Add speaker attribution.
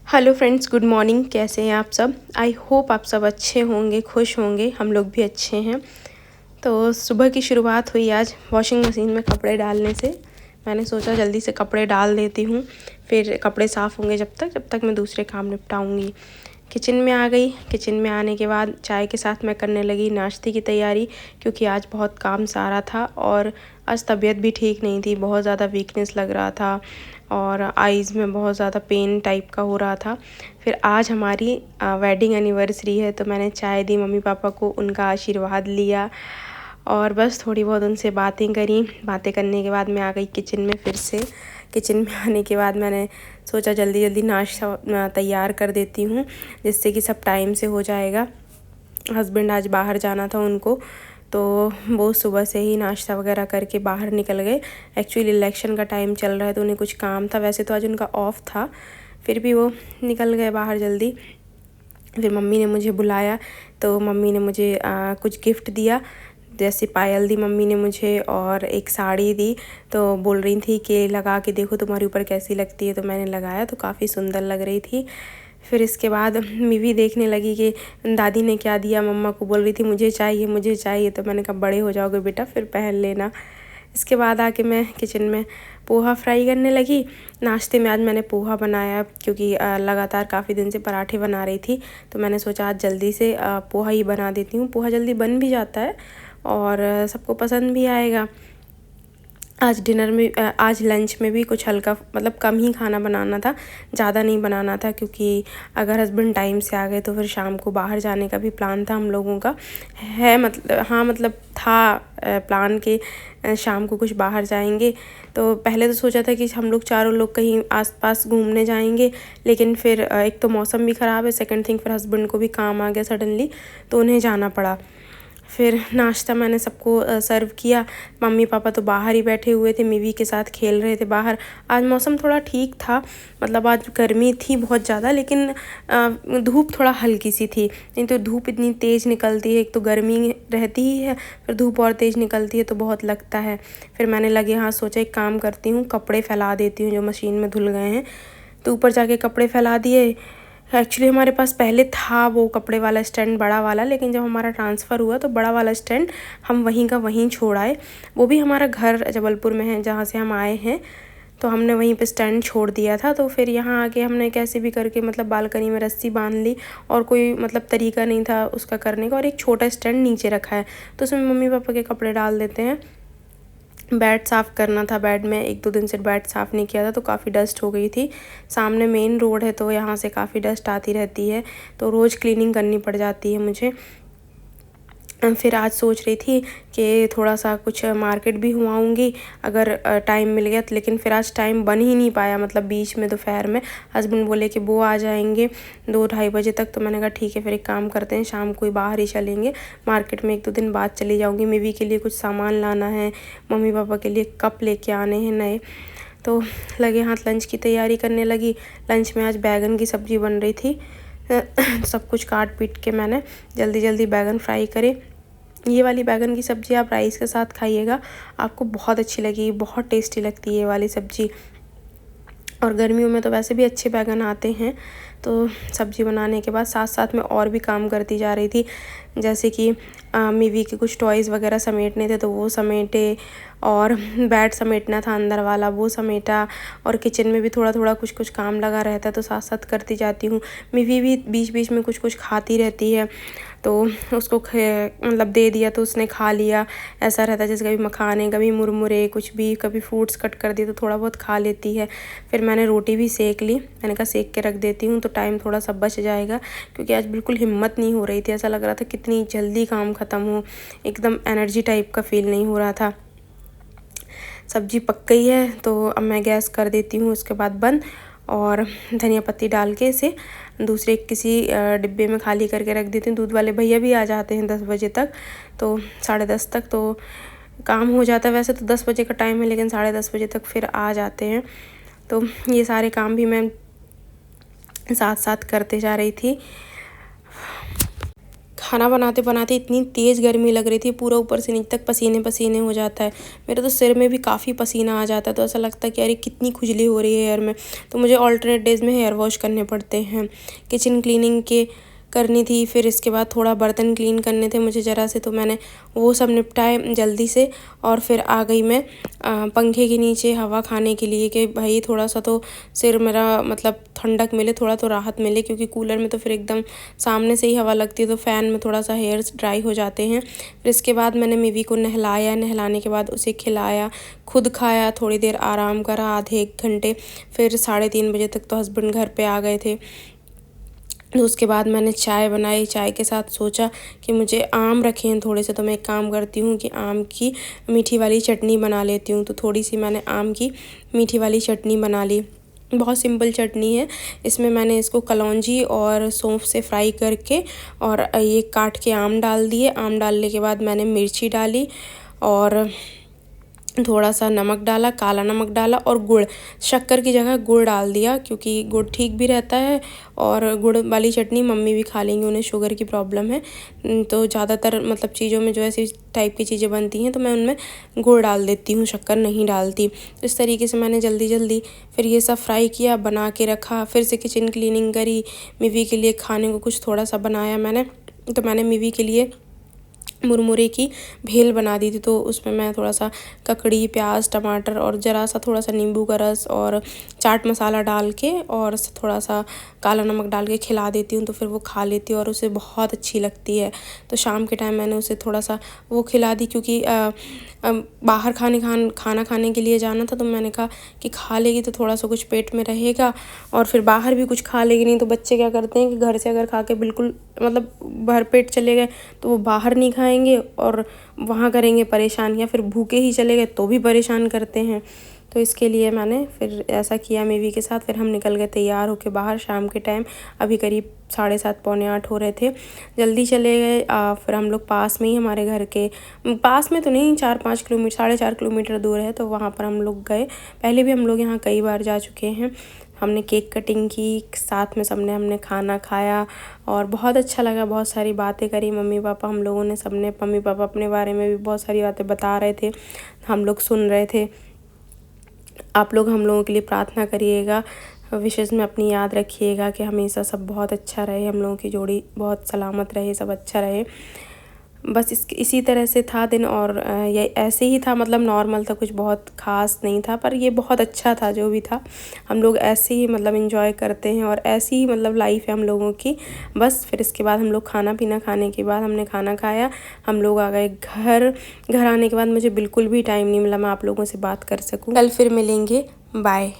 Speaker 1: Hello friends, good morning. कैसे हैं आप सब? आई होप आप सब अच्छे होंगे, खुश होंगे। हम लोग भी अच्छे हैं। तो सुबह की शुरुआत हुई आज वॉशिंग मशीन में कपड़े डालने से। मैंने सोचा जल्दी से कपड़े डाल देती हूँ, फिर कपड़े साफ़ होंगे जब तक मैं दूसरे काम निपटाऊँगी। किचन में आ गई। किचन में आने के बाद चाय के साथ मैं करने लगी नाश्ते की तैयारी, क्योंकि आज बहुत काम सारा था और आज तबीयत भी ठीक नहीं थी। बहुत ज़्यादा वीकनेस लग रहा था और आईज़ में बहुत ज़्यादा पेन टाइप का हो रहा था। फिर आज हमारी वेडिंग एनिवर्सरी है, तो मैंने चाय दी मम्मी पापा को, उनका आशीर्वाद लिया और बस थोड़ी बहुत उनसे बातें करी। बातें करने के बाद मैं आ गई किचन में फिर से। किचन में आने के बाद मैंने सोचा जल्दी जल्दी नाश्ता तैयार कर देती हूँ, जिससे कि सब टाइम से हो जाएगा। हस्बैंड आज बाहर जाना था उनको, तो वो सुबह से ही नाश्ता वगैरह करके बाहर निकल गए। एक्चुअली इलेक्शन का टाइम चल रहा है तो उन्हें कुछ काम था। वैसे तो आज उनका ऑफ था, फिर भी वो निकल गए बाहर जल्दी। फिर मम्मी ने मुझे बुलाया, तो मम्मी ने मुझे कुछ गिफ्ट दिया। जैसे पायल दी मम्मी ने मुझे और एक साड़ी दी। तो बोल रही थी कि लगा के देखो तुम्हारे ऊपर कैसी लगती है। तो मैंने लगाया तो काफ़ी सुंदर लग रही थी। फिर इसके बाद मिवी देखने लगी कि दादी ने क्या दिया। मम्मा को बोल रही थी मुझे चाहिए मुझे चाहिए। तो मैंने कहा बड़े हो जाओगे बेटा फिर पहन लेना। इसके बाद आके मैं किचन में पोहा फ्राई करने लगी। नाश्ते में आज मैंने पोहा बनाया, क्योंकि लगातार काफ़ी दिन से पराठे बना रही थी। तो मैंने सोचा आज जल्दी से पोहा ही बना देती हूँ। पोहा जल्दी बन भी जाता है और सबको पसंद भी आएगा। आज डिनर में आज लंच में भी कुछ हल्का मतलब कम ही खाना बनाना था, ज़्यादा नहीं बनाना था, क्योंकि अगर हस्बैंड टाइम से आ गए तो फिर शाम को बाहर जाने का भी प्लान था हम लोगों का। है मतलब था प्लान कि शाम को कुछ बाहर जाएंगे। तो पहले तो सोचा था कि हम लोग चारों लोग कहीं आसपास घूमने जाएंगे, लेकिन फिर एक तो मौसम भी ख़राब है, सेकंड थिंग फिर हस्बैंड को भी काम आ गया सडनली, तो उन्हें जाना पड़ा। फिर नाश्ता मैंने सबको सर्व किया। मम्मी पापा तो बाहर ही बैठे हुए थे, मिवी के साथ खेल रहे थे बाहर। आज मौसम थोड़ा ठीक था, मतलब आज गर्मी थी बहुत ज़्यादा, लेकिन धूप थोड़ा हल्की सी थी। नहीं तो धूप इतनी तेज़ निकलती है, एक तो गर्मी रहती ही है, फिर धूप और तेज़ निकलती है तो बहुत लगता है। फिर मैंने लगे हाथ सोचा एक काम करती हूँ, कपड़े फैला देती हूँ जो मशीन में धुल गए हैं। तो ऊपर जाके कपड़े फैला दिए। एक्चुअली हमारे पास पहले था वो कपड़े वाला स्टैंड बड़ा वाला, लेकिन जब हमारा ट्रांसफ़र हुआ तो बड़ा वाला स्टैंड हम वहीं का वहीं छोड़ आए। वो भी हमारा घर जबलपुर में है जहाँ से हम आए हैं, तो हमने वहीं पे स्टैंड छोड़ दिया था। तो फिर यहाँ आके हमने कैसे भी करके मतलब बालकनी में रस्सी बांध ली, और कोई मतलब तरीका नहीं था उसका करने का, और एक छोटा स्टैंड नीचे रखा है तो उसमें मम्मी पापा के कपड़े डाल देते हैं। बेड साफ़ करना था। बेड में 1-2 दिन से बेड साफ़ नहीं किया था तो काफ़ी डस्ट हो गई थी। सामने मेन रोड है तो यहाँ से काफ़ी डस्ट आती रहती है, तो रोज़ क्लीनिंग करनी पड़ जाती है मुझे। फिर आज सोच रही थी कि थोड़ा सा कुछ मार्केट भी घुमाऊँगी अगर टाइम मिल गया तो, लेकिन फिर आज टाइम बन ही नहीं पाया। मतलब बीच में दोपहर में हस्बैंड बोले कि वो आ जाएंगे 2-2:30 बजे तक। तो मैंने कहा ठीक है, फिर एक काम करते हैं शाम को ही बाहर ही चलेंगे। मार्केट में 1-2 दिन बाद चली जाऊँगी। मिवी के लिए कुछ सामान लाना है, मम्मी पापा के लिए कप लेके आने हैं नए। तो लगे हाथ लंच की तैयारी करने लगी। लंच में आज बैगन की सब्ज़ी बन रही थी। सब कुछ काट पीट के मैंने जल्दी जल्दी बैगन फ्राई करे। ये वाली बैगन की सब्ज़ी आप राइस के साथ खाइएगा, आपको बहुत अच्छी लगेगी, बहुत टेस्टी लगती है ये वाली सब्ज़ी। और गर्मियों में तो वैसे भी अच्छे बैगन आते हैं। तो सब्ज़ी बनाने के बाद साथ साथ में और भी काम करती जा रही थी, जैसे कि मिवी के कुछ टॉयज़ वगैरह समेटने थे तो वो समेटे, और बेड समेटना था अंदर वाला वो समेटा, और किचन में भी थोड़ा थोड़ा कुछ कुछ काम लगा रहता है तो साथ साथ करती जाती हूँ। मिवी भी बीच बीच में कुछ कुछ खाती रहती है, तो उसको मतलब दे दिया तो उसने खा लिया। ऐसा रहता है जैसे कभी मखाने, कभी मुरमुरे, कुछ भी, कभी फ्रूट्स कट कर दिए तो थोड़ा बहुत खा लेती है। फिर मैंने रोटी भी सेक ली। मैंने कहा सेक के रख देती हूँ तो टाइम थोड़ा सा बच जाएगा, क्योंकि आज बिल्कुल हिम्मत नहीं हो रही थी। ऐसा लग रहा था कितनी जल्दी काम ख़त्म हो, एकदम एनर्जी टाइप का फील नहीं हो रहा था। सब्ज़ी पक गई है तो अब मैं गैस कर देती हूँ उसके बाद बंद, और धनिया पत्ती डाल के इसे दूसरे किसी डिब्बे में खाली करके रख देती हूँ। दूध वाले भैया भी आ जाते हैं 10 बजे तक, तो 10:30 तक तो काम हो जाता है। वैसे तो 10 बजे का टाइम है, लेकिन 10:30 बजे तक फिर आ जाते हैं। तो ये सारे काम भी मैं साथ साथ करते जा रही थी। खाना बनाते बनाते इतनी तेज़ गर्मी लग रही थी, पूरा ऊपर से नीचे तक पसीने पसीने हो जाता है। मेरे तो सिर में भी काफ़ी पसीना आ जाता है, तो ऐसा लगता है कि अरे कितनी खुजली हो रही है हेयर में। तो मुझे ऑल्टरनेट डेज़ में हेयर वॉश करने पड़ते हैं। किचन क्लीनिंग के करनी थी, फिर इसके बाद थोड़ा बर्तन क्लीन करने थे मुझे ज़रा से, तो मैंने वो सब निपटाए जल्दी से। और फिर आ गई मैं पंखे के नीचे हवा खाने के लिए कि भाई थोड़ा सा तो सिर मेरा मतलब ठंडक मिले, थोड़ा तो राहत मिले, क्योंकि कूलर में तो फिर एकदम सामने से ही हवा लगती है, तो फ़ैन में थोड़ा सा हेयर्स ड्राई हो जाते हैं। फिर इसके बाद मैंने मिवी को नहलाया, नहलाने के बाद उसे खिलाया, खुद खाया, थोड़ी देर आराम करा, आधे 1 घंटे। फिर 3:30 बजे तक तो हस्बैंड घर पे आ गए थे। तो उसके बाद मैंने चाय बनाई, चाय के साथ सोचा कि मुझे आम रखे हैं थोड़े से, तो मैं एक काम करती हूँ कि आम की मीठी वाली चटनी बना लेती हूँ। तो थोड़ी सी मैंने आम की मीठी वाली चटनी बना ली। बहुत सिंपल चटनी है। इसमें मैंने इसको कलौंजी और सौंफ से फ्राई करके और ये काट के आम डाल दिए। आम डालने के बाद मैंने मिर्ची डाली और थोड़ा सा नमक डाला, काला नमक डाला और गुड़, शक्कर की जगह गुड़ डाल दिया, क्योंकि गुड़ ठीक भी रहता है और गुड़ वाली चटनी मम्मी भी खा लेंगी, उन्हें शुगर की प्रॉब्लम है। तो ज़्यादातर मतलब चीज़ों में जो ऐसी टाइप की चीज़ें बनती हैं तो मैं उनमें गुड़ डाल देती हूँ, शक्कर नहीं डालती। तो इस तरीके से मैंने जल्दी जल्दी फिर ये सब फ्राई किया, बना के रखा। फिर से किचन क्लीनिंग करी, मिवी के लिए खाने को कुछ थोड़ा सा बनाया मैंने। तो मैंने मिवी के लिए मुरमुरे की भेल बना दी थी, तो उसमें मैं थोड़ा सा ककड़ी, प्याज, टमाटर और ज़रा सा थोड़ा सा नींबू का रस और चाट मसाला डाल के और थोड़ा सा काला नमक डाल के खिला देती हूँ, तो फिर वो खा लेती है और उसे बहुत अच्छी लगती है। तो शाम के टाइम मैंने उसे थोड़ा सा वो खिला दी, क्योंकि बाहर खाना खाने के लिए जाना था, तो मैंने कहा कि खा लेगी तो थोड़ा सा कुछ पेट में रहेगा और फिर बाहर भी कुछ खा लेगी। नहीं तो बच्चे क्या करते हैं कि घर से अगर खा के बिल्कुल मतलब भर पेट चले गए तो वो बाहर नहीं खाएंगे और वहाँ करेंगे परेशान, या फिर भूखे ही चले गए तो भी परेशान करते हैं। तो इसके लिए मैंने फिर ऐसा किया मिवी के साथ। फिर हम निकल गए तैयार होके बाहर शाम के टाइम, अभी करीब 7:30 पौने 8 हो रहे थे। जल्दी चले गए। फिर हम लोग पास में ही, हमारे घर के पास में तो नहीं, 4-5 किलोमीटर 4.5 किलोमीटर दूर है, तो वहाँ पर हम लोग गए। पहले भी हम लोग यहाँ कई बार जा चुके हैं। हमने केक कटिंग की, साथ में सबने हमने खाना खाया और बहुत अच्छा लगा। बहुत सारी बातें करी मम्मी पापा हम लोगों ने, सबने। मम्मी पापा अपने बारे में भी बहुत सारी बातें बता रहे थे, हम लोग सुन रहे थे। आप लोग हम लोगों के लिए प्रार्थना करिएगा, विशेष में अपनी याद रखिएगा कि हमेशा सब बहुत अच्छा रहे, हम लोगों की जोड़ी बहुत सलामत रहे, सब अच्छा रहे। बस इसी तरह से था दिन। और ये ऐसे ही था, मतलब नॉर्मल था, कुछ बहुत ख़ास नहीं था, पर ये बहुत अच्छा था जो भी था। हम लोग ऐसे ही मतलब एंजॉय करते हैं और ऐसी ही मतलब लाइफ है हम लोगों की। बस फिर इसके बाद हम लोग खाना पीना खाने के बाद हमने खाना खाया, हम लोग आ गए घर। घर आने के बाद मुझे बिल्कुल भी टाइम नहीं मिला मैं आप लोगों से बात कर सकूँ। कल फिर मिलेंगे, बाय।